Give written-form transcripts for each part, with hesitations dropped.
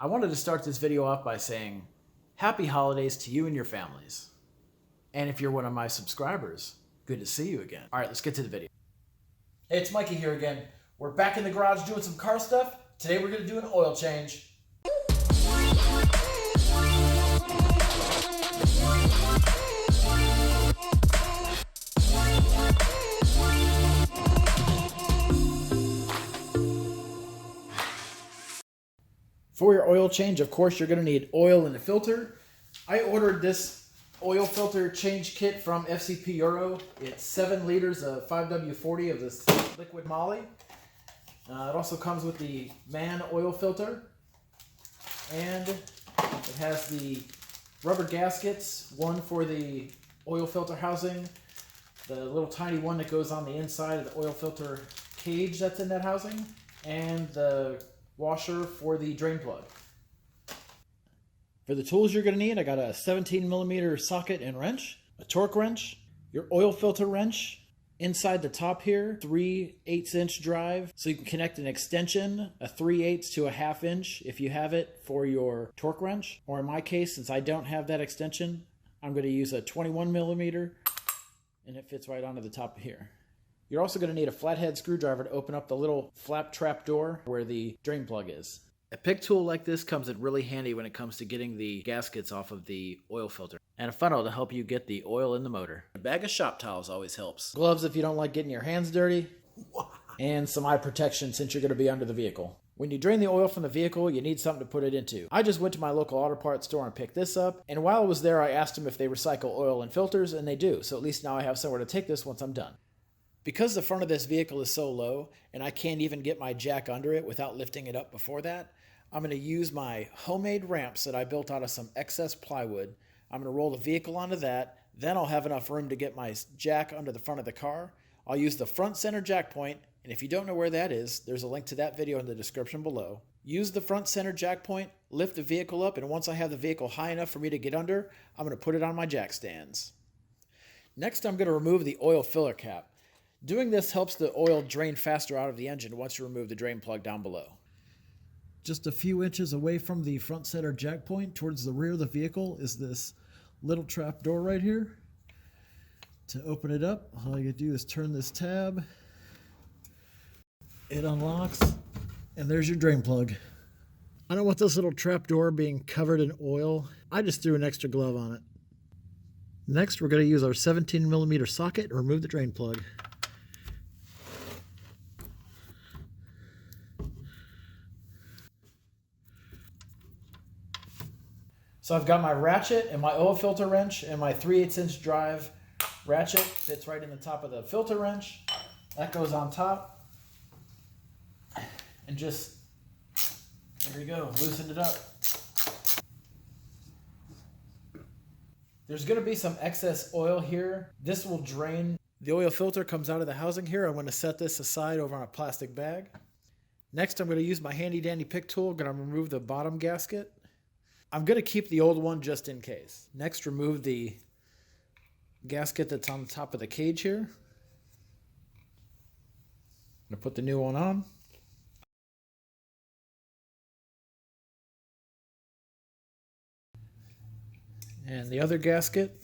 I wanted to start this video off by saying happy holidays to you and your families. And if you're one of my subscribers, good to see you again. All right, let's get to the video. Hey, it's Mikey here again. We're back in the garage doing some car stuff. Today we're gonna do an oil change. For your oil change, of course, you're going to need oil in the filter. I ordered this oil filter change kit from FCP Euro. It's 7 liters of 5W40 of this liquid moly. It also comes with the MAN oil filter. And it has the rubber gaskets, one for the oil filter housing, the little tiny one that goes on the inside of the oil filter cage that's in that housing, and the washer for the drain plug. For the tools you're going to need, I got a 17mm socket and wrench, a torque wrench, your oil filter wrench, inside the top here, 3/8" drive, so you can connect an extension, a 3/8 to a 1/2 inch if you have it for your torque wrench. Or in my case, since I don't have that extension, I'm going to use a 21mm, and it fits right onto the top of here. You're also going to need a flathead screwdriver to open up the little flap trap door where the drain plug is. A pick tool like this comes in really handy when it comes to getting the gaskets off of the oil filter. And a funnel to help you get the oil in the motor. A bag of shop towels always helps. Gloves if you don't like getting your hands dirty. And some eye protection since you're going to be under the vehicle. When you drain the oil from the vehicle, you need something to put it into. I just went to my local auto parts store and picked this up. And while I was there, I asked them if they recycle oil and filters, and they do. So at least now I have somewhere to take this once I'm done. Because the front of this vehicle is so low, and I can't even get my jack under it without lifting it up before that, I'm going to use my homemade ramps that I built out of some excess plywood. I'm going to roll the vehicle onto that. Then I'll have enough room to get my jack under the front of the car. I'll use the front center jack point, and if you don't know where that is, there's a link to that video in the description below. Use the front center jack point, lift the vehicle up, and once I have the vehicle high enough for me to get under, I'm going to put it on my jack stands. Next, I'm going to remove the oil filler cap. Doing this helps the oil drain faster out of the engine once you remove the drain plug down below. Just a few inches away from the front center jack point towards the rear of the vehicle is this little trap door right here. To open it up, all you do is turn this tab. It unlocks, and there's your drain plug. I don't want this little trap door being covered in oil. I just threw an extra glove on it. Next, we're going to use our 17mm socket to remove the drain plug. So I've got my ratchet and my oil filter wrench and my 3/8" drive. Ratchet fits right in the top of the filter wrench. That goes on top. And just, there you go, loosen it up. There's going to be some excess oil here. This will drain. The oil filter comes out of the housing here. I'm going to set this aside over on a plastic bag. Next, I'm going to use my handy dandy pick tool. I'm going to remove the bottom gasket. I'm going to keep the old one just in case. Next, remove the gasket that's on the top of the cage here. I'm going to put the new one on. And the other gasket.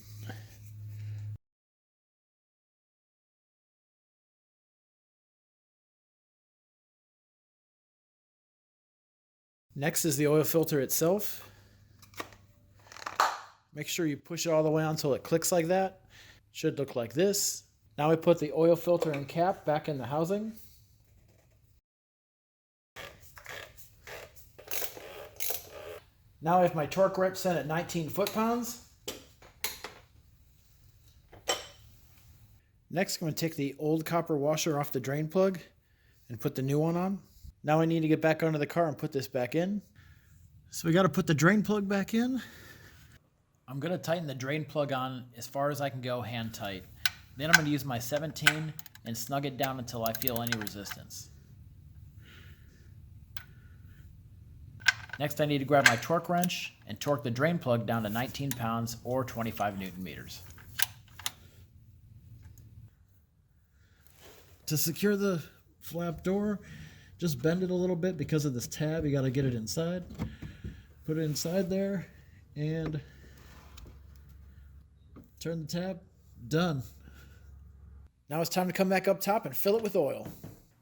Next is the oil filter itself. Make sure you push it all the way on until it clicks like that. Should look like this. Now we put the oil filter and cap back in the housing. Now I have my torque wrench set at 19 foot-pounds. Next, I'm going to take the old copper washer off the drain plug and put the new one on. Now I need to get back under the car and put this back in. So we got to put the drain plug back in. I'm going to tighten the drain plug on as far as I can go hand tight. Then I'm going to use my 17 and snug it down until I feel any resistance. Next, I need to grab my torque wrench and torque the drain plug down to 19 pounds or 25 Newton meters. To secure the flap door, just bend it a little bit because of this tab. You got to get it inside. Put it inside there and turn the tab. Done. Now it's time to come back up top and fill it with oil.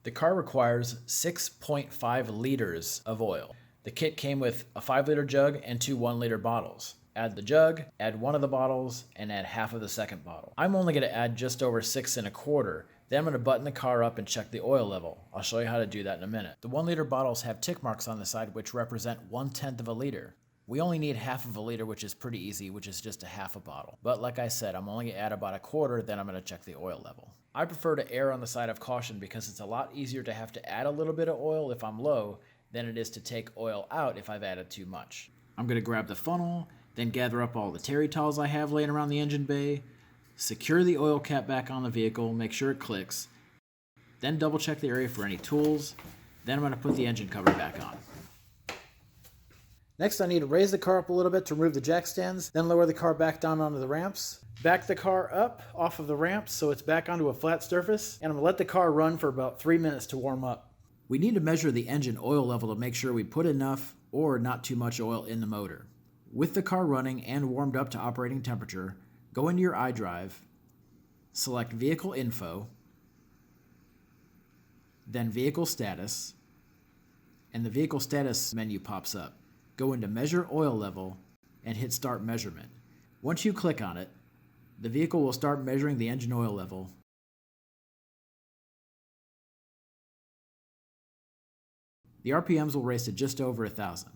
The car requires 6.5 liters of oil. The kit came with a 5-liter jug and 2 1-liter bottles. Add the jug, add one of the bottles, and add half of the second bottle. I'm only going to add just over 6 1/4. Then I'm going to button the car up and check the oil level. I'll show you how to do that in a minute. The 1-liter bottles have tick marks on the side which represent 1/10 of a liter. We only need half of a liter, which is pretty easy, which is just a half a bottle. But like I said, I'm only going to add about 1/4, then I'm going to check the oil level. I prefer to err on the side of caution because it's a lot easier to have to add a little bit of oil if I'm low than it is to take oil out if I've added too much. I'm going to grab the funnel, then gather up all the terry towels I have laying around the engine bay, secure the oil cap back on the vehicle, make sure it clicks, then double check the area for any tools, then I'm going to put the engine cover back on. Next, I need to raise the car up a little bit to remove the jack stands, then lower the car back down onto the ramps. Back the car up off of the ramps so it's back onto a flat surface, and I'm going to let the car run for about 3 minutes to warm up. We need to measure the engine oil level to make sure we put enough or not too much oil in the motor. With the car running and warmed up to operating temperature, go into your iDrive, select Vehicle Info, then Vehicle Status, and the Vehicle Status menu pops up. Go into Measure Oil Level and hit Start Measurement. Once you click on it, the vehicle will start measuring the engine oil level. The RPMs will race to just over 1,000.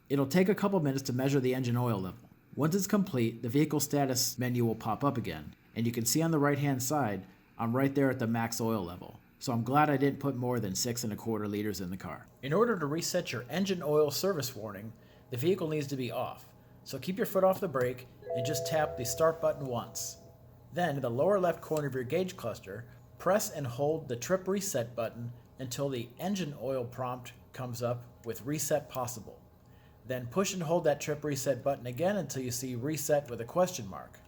It'll take a couple minutes to measure the engine oil level. Once it's complete, the vehicle status menu will pop up again, and you can see on the right-hand side, I'm right there at the max oil level. So I'm glad I didn't put more than 6 1/4 liters in the car. In order to reset your engine oil service warning, the vehicle needs to be off. So keep your foot off the brake and just tap the start button once. Then, in the lower left corner of your gauge cluster, press and hold the trip reset button until the engine oil prompt comes up with reset possible. Then push and hold that trip reset button again until you see reset with a question mark.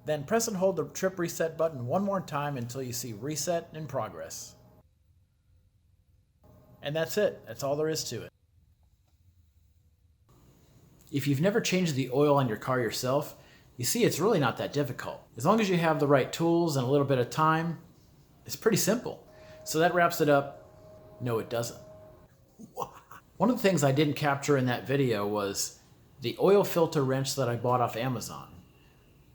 Then press and hold the trip reset button one more time until you see reset in progress. And that's it. That's all there is to it. If you've never changed the oil on your car yourself, you see it's really not that difficult. As long as you have the right tools and a little bit of time, it's pretty simple. So that wraps it up. No, it doesn't. One of the things I didn't capture in that video was the oil filter wrench that I bought off Amazon.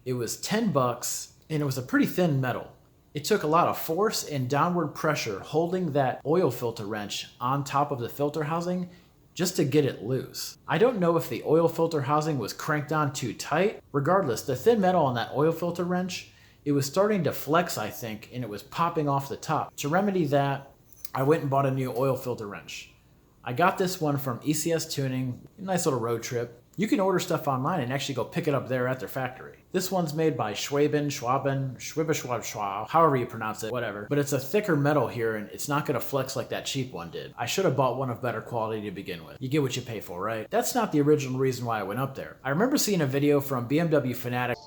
It was $10 and it was a pretty thin metal. It took a lot of force and downward pressure holding that oil filter wrench on top of the filter housing just to get it loose. I don't know if the oil filter housing was cranked on too tight. Regardless, the thin metal on that oil filter wrench, it was starting to flex, I think, and it was popping off the top. To remedy that, I went and bought a new oil filter wrench. I got this one from ECS Tuning, a nice little road trip. You can order stuff online and actually go pick it up there at their factory. This one's made by Schwaben, however you pronounce it, whatever. But it's a thicker metal here and it's not gonna flex like that cheap one did. I should have bought one of better quality to begin with. You get what you pay for, right? That's not the original reason why I went up there. I remember seeing a video from BMW Fanatic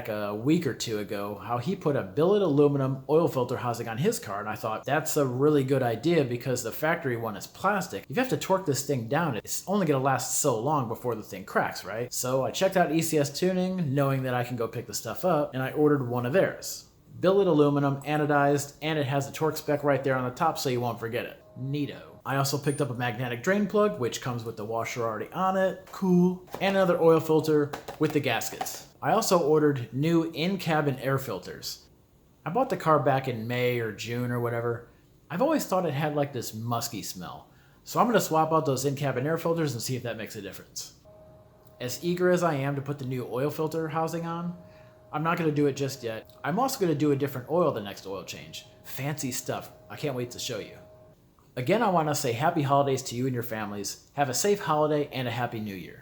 a week or two ago how he put a billet aluminum oil filter housing on his car, and I thought that's a really good idea because the factory one is plastic. If you have to torque this thing down, it's only going to last so long before the thing cracks, right? So I checked out ECS Tuning knowing that I can go pick the stuff up, and I ordered one of theirs. Billet aluminum, anodized, and it has the torque spec right there on the top so you won't forget it. Neato. I also picked up a magnetic drain plug, which comes with the washer already on it. Cool. And another oil filter with the gaskets. I also ordered new in-cabin air filters. I bought the car back in May or June or whatever. I've always thought it had like this musky smell. So I'm going to swap out those in-cabin air filters and see if that makes a difference. As eager as I am to put the new oil filter housing on, I'm not going to do it just yet. I'm also going to do a different oil the next oil change. Fancy stuff. I can't wait to show you. Again, I want to say happy holidays to you and your families. Have a safe holiday and a happy new year.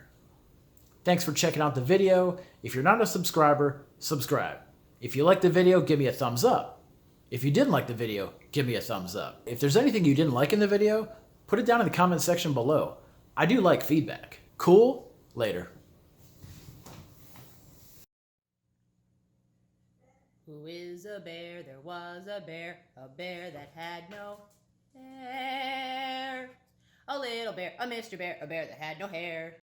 Thanks for checking out the video. If you're not a subscriber, subscribe. If you liked the video, give me a thumbs up. If you didn't like the video, give me a thumbs up. If there's anything you didn't like in the video, put it down in the comment section below. I do like feedback. Cool? Later. Who is a bear? There was a bear that had no hair. A little bear, a Mr. Bear, a bear that had no hair.